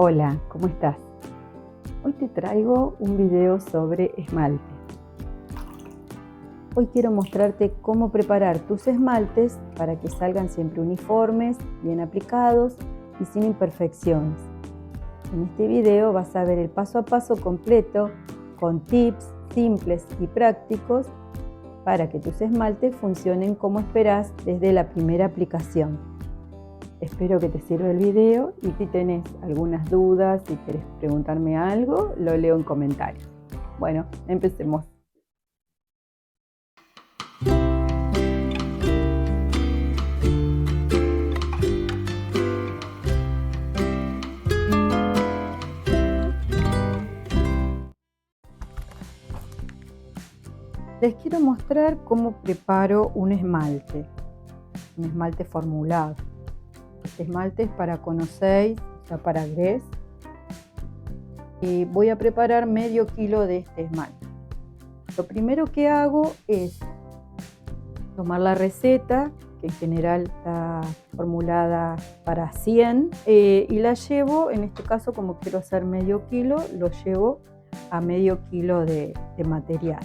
Hola, ¿cómo estás? Hoy te traigo un video sobre esmalte. Hoy quiero mostrarte cómo preparar tus esmaltes para que salgan siempre uniformes, bien aplicados y sin imperfecciones. En este video vas a ver el paso a paso completo con tips simples y prácticos para que tus esmaltes funcionen como esperás desde la primera aplicación. Espero que te sirva el video y si tenés algunas dudas, si querés preguntarme algo, lo leo en comentarios. Bueno, empecemos. Les quiero mostrar cómo preparo un esmalte formulado. Este esmalte es para Cono 6, o sea, para Gress. Y voy a preparar medio kilo de este esmalte. Lo primero que hago es tomar la receta, que en general está formulada para 100, y la llevo, en este caso como quiero hacer medio kilo, lo llevo a medio kilo de material.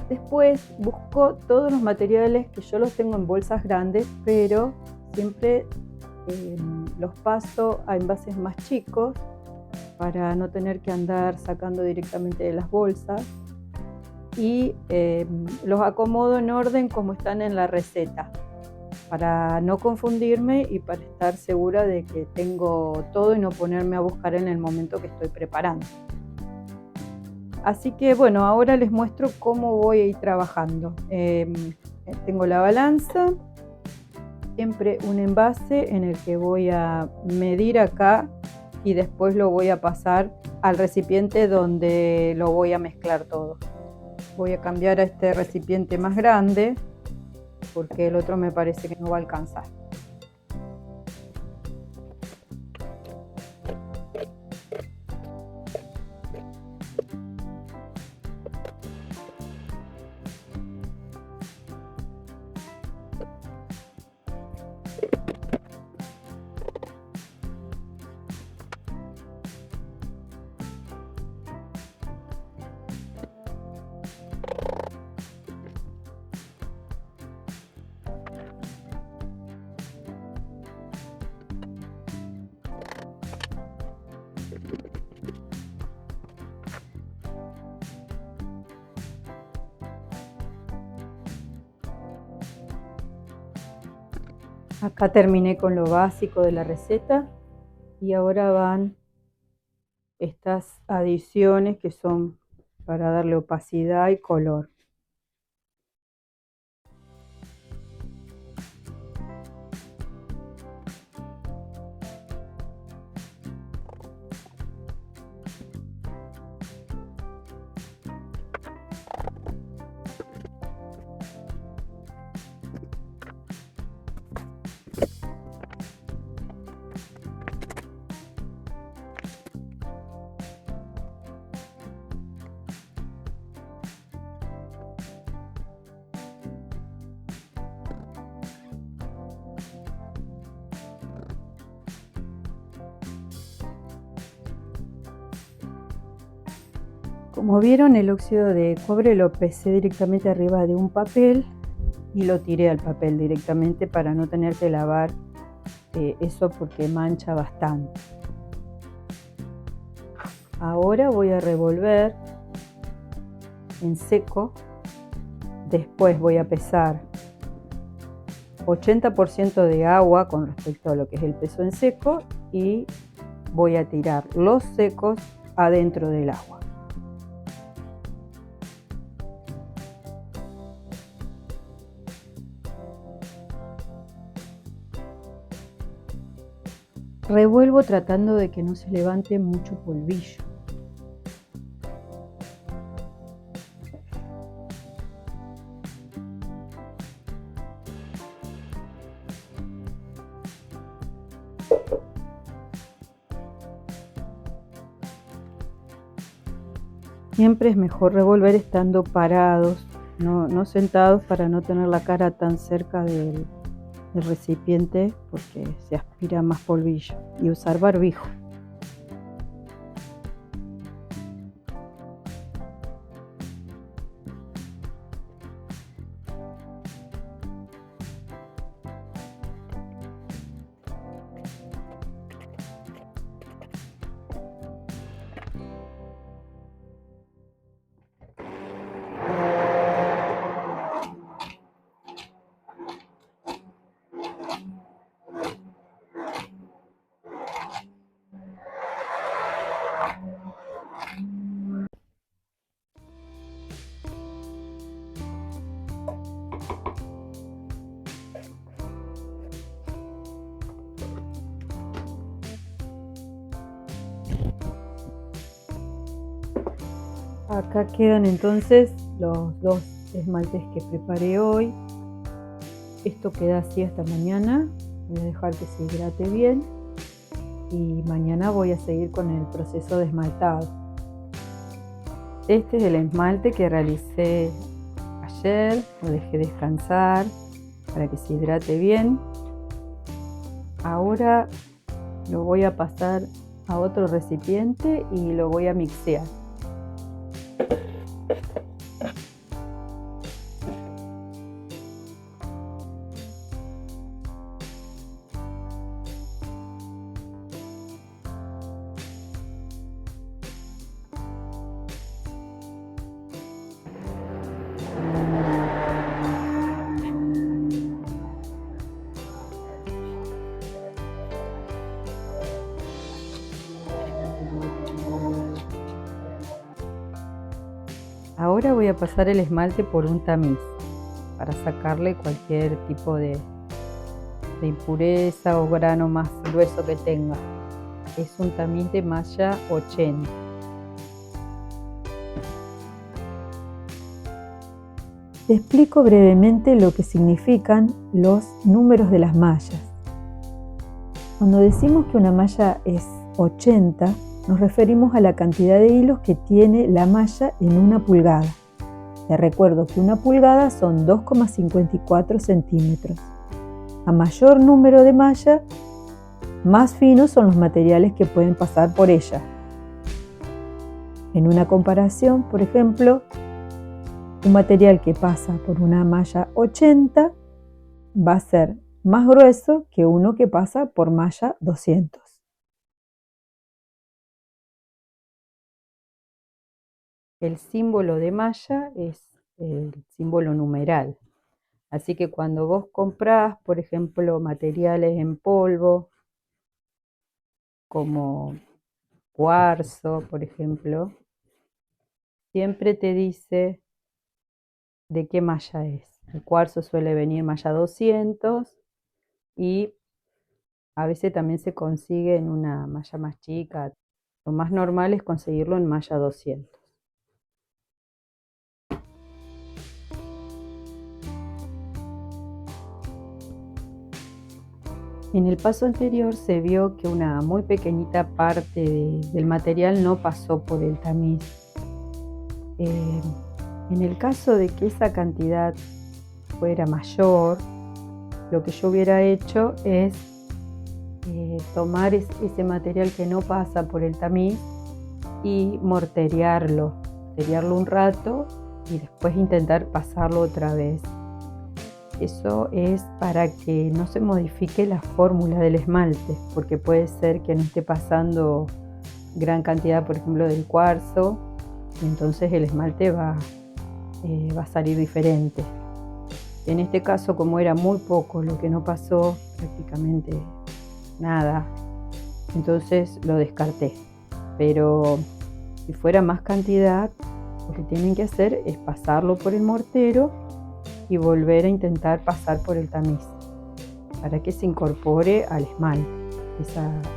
Después busco todos los materiales que yo los tengo en bolsas grandes, pero siempre los paso a envases más chicos para no tener que andar sacando directamente de las bolsas y los acomodo en orden como están en la receta para no confundirme y para estar segura de que tengo todo y no ponerme a buscar en el momento que estoy preparando. Así que bueno, ahora les muestro cómo voy a ir trabajando. Tengo la balanza, siempre un envase en el que voy a medir acá y después lo voy a pasar al recipiente donde lo voy a mezclar todo. Voy a cambiar a este recipiente más grande porque el otro me parece que no va a alcanzar. Acá terminé con lo básico de la receta y ahora van estas adiciones que son para darle opacidad y color. Como vieron, el óxido de cobre lo pesé directamente arriba de un papel y lo tiré al papel directamente para no tener que lavar eso porque mancha bastante. Ahora voy a revolver en seco, después voy a pesar 80% de agua con respecto a lo que es el peso en seco y voy a tirar los secos adentro del agua. Revuelvo tratando de que no se levante mucho polvillo. Siempre es mejor revolver estando parados, no sentados, para no tener la cara tan cerca del recipiente porque se aspira más polvillo, y usar barbijo. Acá quedan entonces los dos esmaltes que preparé hoy. Esto queda así hasta mañana. Voy a dejar que se hidrate bien y mañana voy a seguir con el proceso de esmaltado. Este es el esmalte que realicé ayer, lo dejé descansar para que se hidrate bien. Ahora lo voy a pasar a otro recipiente y lo voy a mixear. Ahora voy a pasar el esmalte por un tamiz para sacarle cualquier tipo de impureza o grano más grueso que tenga. Es un tamiz de malla 80. Te explico brevemente lo que significan los números de las mallas. Cuando decimos que una malla es 80, nos referimos a la cantidad de hilos que tiene la malla en una pulgada. Te recuerdo que una pulgada son 2,54 centímetros. A mayor número de malla, más finos son los materiales que pueden pasar por ella. En una comparación, por ejemplo, un material que pasa por una malla 80 va a ser más grueso que uno que pasa por malla 200. El símbolo de malla es el símbolo numeral. Así que cuando vos comprás, por ejemplo, materiales en polvo, como cuarzo, por ejemplo, siempre te dice de qué malla es. El cuarzo suele venir malla 200 y a veces también se consigue en una malla más chica. Lo más normal es conseguirlo en malla 200. En el paso anterior se vio que una muy pequeñita parte del material no pasó por el tamiz. En el caso de que esa cantidad fuera mayor, lo que yo hubiera hecho es tomar ese material que no pasa por el tamiz y morterearlo un rato y después intentar pasarlo otra vez. Eso es para que no se modifique la fórmula del esmalte, porque puede ser que no esté pasando gran cantidad, por ejemplo, del cuarzo, y entonces el esmalte va a salir diferente. En este caso, como era muy poco lo que no pasó, prácticamente nada, entonces lo descarté. Pero si fuera más cantidad, lo que tienen que hacer es pasarlo por el mortero y volver a intentar pasar por el tamiz para que se incorpore al esmalte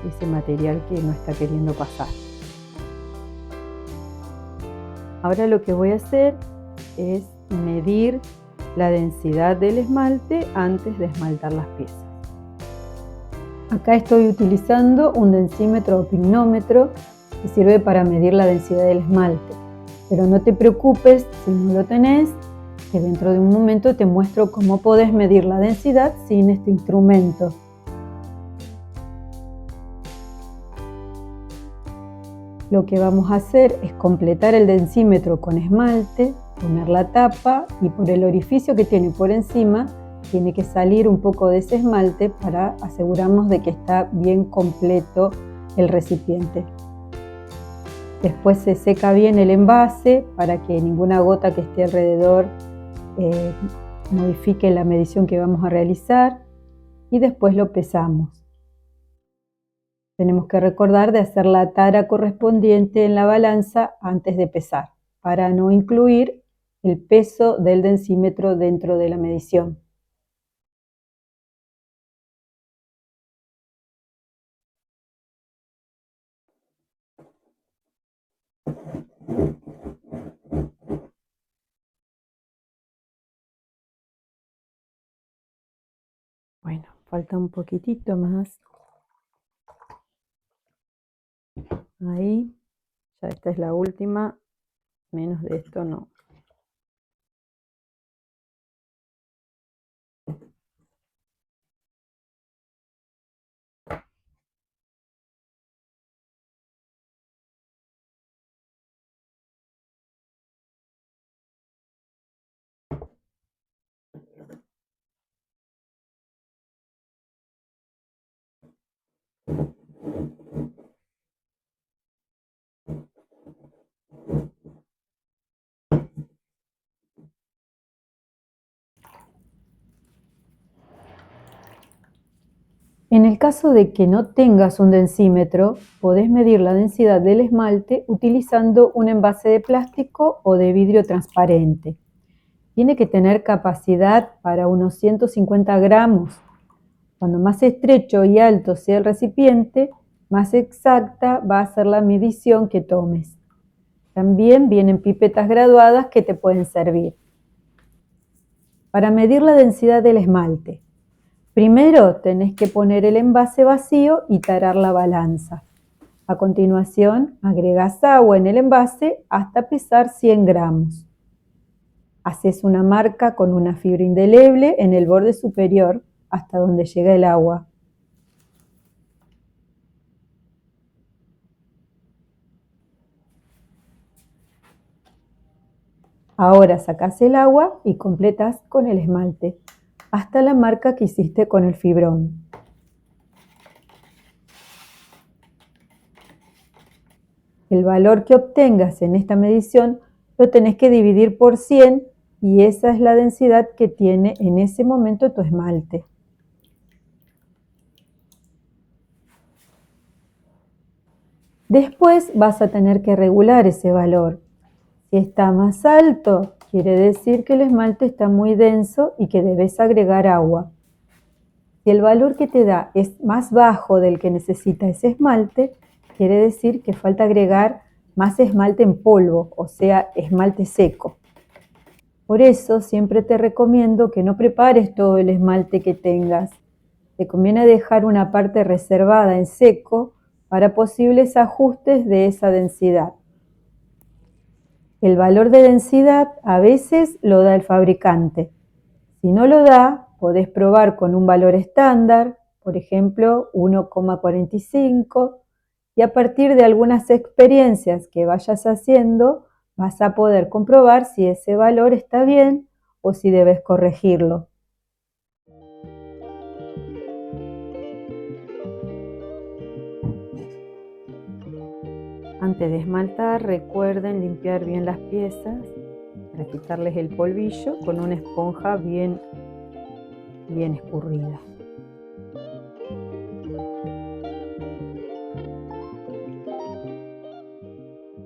ese material que no está queriendo pasar. Ahora lo que voy a hacer es medir la densidad del esmalte antes de esmaltar las piezas. Acá estoy utilizando un densímetro o pignómetro que sirve para medir la densidad del esmalte. Pero no te preocupes si no lo tenés, que dentro de un momento te muestro cómo podés medir la densidad sin este instrumento. Lo que vamos a hacer es completar el densímetro con esmalte, poner la tapa y por el orificio que tiene por encima tiene que salir un poco de ese esmalte para asegurarnos de que está bien completo el recipiente. Después se seca bien el envase para que ninguna gota que esté alrededor modifique la medición que vamos a realizar y después lo pesamos. Tenemos que recordar de hacer la tara correspondiente en la balanza antes de pesar, para no incluir el peso del densímetro dentro de la medición. Bueno, falta un poquitito más. Ahí, ya esta es la última. Menos de esto no. En el caso de que no tengas un densímetro, podés medir la densidad del esmalte utilizando un envase de plástico o de vidrio transparente. Tiene que tener capacidad para unos 150 gramos. Cuando más estrecho y alto sea el recipiente, más exacta va a ser la medición que tomes. También vienen pipetas graduadas que te pueden servir. Para medir la densidad del esmalte, primero tenés que poner el envase vacío y tarar la balanza. A continuación, agregás agua en el envase hasta pesar 100 gramos. Haces una marca con una fibra indeleble en el borde superior hasta donde llega el agua. Ahora sacás el agua y completás con el esmalte hasta la marca que hiciste con el fibrón. El valor que obtengas en esta medición lo tenés que dividir por 100 y esa es la densidad que tiene en ese momento tu esmalte. Después vas a tener que regular ese valor. Si está más alto, quiere decir que el esmalte está muy denso y que debes agregar agua. Si el valor que te da es más bajo del que necesita ese esmalte, quiere decir que falta agregar más esmalte en polvo, o sea, esmalte seco. Por eso siempre te recomiendo que no prepares todo el esmalte que tengas. Te conviene dejar una parte reservada en seco para posibles ajustes de esa densidad. El valor de densidad a veces lo da el fabricante. Si no lo da, podés probar con un valor estándar, por ejemplo 1,45, y a partir de algunas experiencias que vayas haciendo, vas a poder comprobar si ese valor está bien o si debes corregirlo. Antes de esmaltar, recuerden limpiar bien las piezas para quitarles el polvillo con una esponja bien escurrida.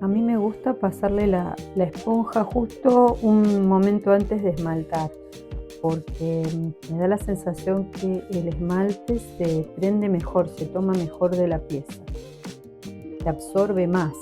A mí me gusta pasarle la esponja justo un momento antes de esmaltar, porque me da la sensación que el esmalte se prende mejor, se toma mejor de la pieza, se absorbe más.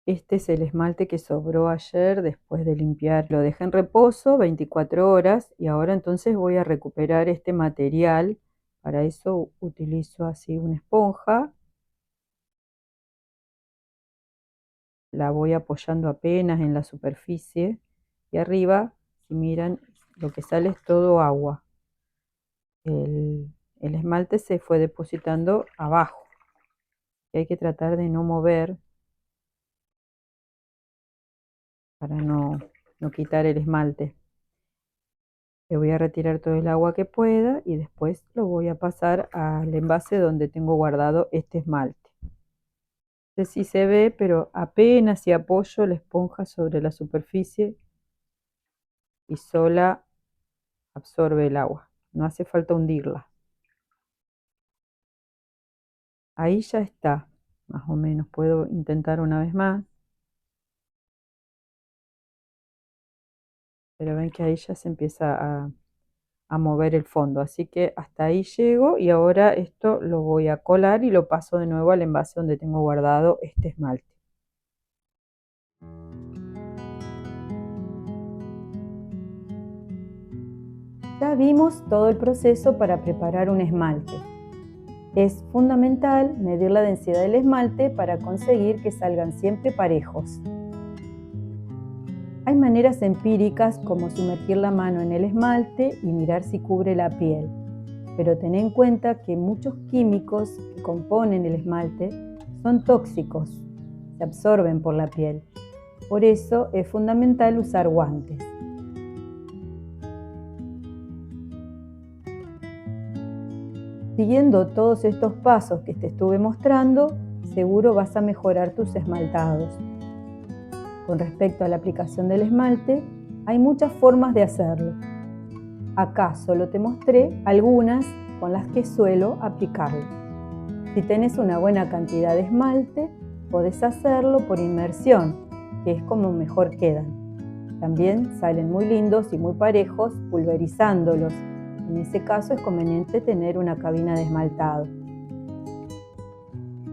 Este es el esmalte que sobró ayer después de limpiar. Lo dejé en reposo 24 horas y ahora entonces voy a recuperar este material. Para eso utilizo así una esponja. La voy apoyando apenas en la superficie y arriba, si miran, lo que sale es todo agua. El esmalte se fue depositando abajo. Y hay que tratar de no mover para no quitar el esmalte. Le voy a retirar todo el agua que pueda y después lo voy a pasar al envase donde tengo guardado este esmalte. No sé si se ve, pero apenas si apoyo la esponja sobre la superficie y sola absorbe el agua. No hace falta hundirla. Ahí ya está, más o menos. Puedo intentar una vez más. Pero ven que ahí ya se empieza a mover el fondo. Así que hasta ahí llego y ahora esto lo voy a colar y lo paso de nuevo al envase donde tengo guardado este esmalte. Ya vimos todo el proceso para preparar un esmalte. Es fundamental medir la densidad del esmalte para conseguir que salgan siempre parejos. Hay maneras empíricas como sumergir la mano en el esmalte y mirar si cubre la piel, pero ten en cuenta que muchos químicos que componen el esmalte son tóxicos, se absorben por la piel. Por eso es fundamental usar guantes. Siguiendo todos estos pasos que te estuve mostrando, seguro vas a mejorar tus esmaltados. Con respecto a la aplicación del esmalte, hay muchas formas de hacerlo. Acá solo te mostré algunas con las que suelo aplicarlo. Si tenés una buena cantidad de esmalte, podés hacerlo por inmersión, que es como mejor quedan. También salen muy lindos y muy parejos pulverizándolos. En ese caso es conveniente tener una cabina de esmaltado.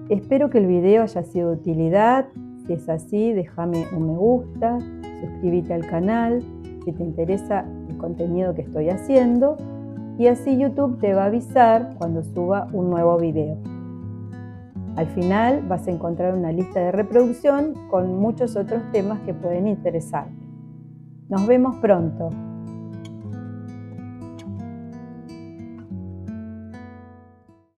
Espero que el video haya sido de utilidad. Si es así, déjame un me gusta, suscríbete al canal si te interesa el contenido que estoy haciendo y así YouTube te va a avisar cuando suba un nuevo video. Al final vas a encontrar una lista de reproducción con muchos otros temas que pueden interesarte. Nos vemos pronto.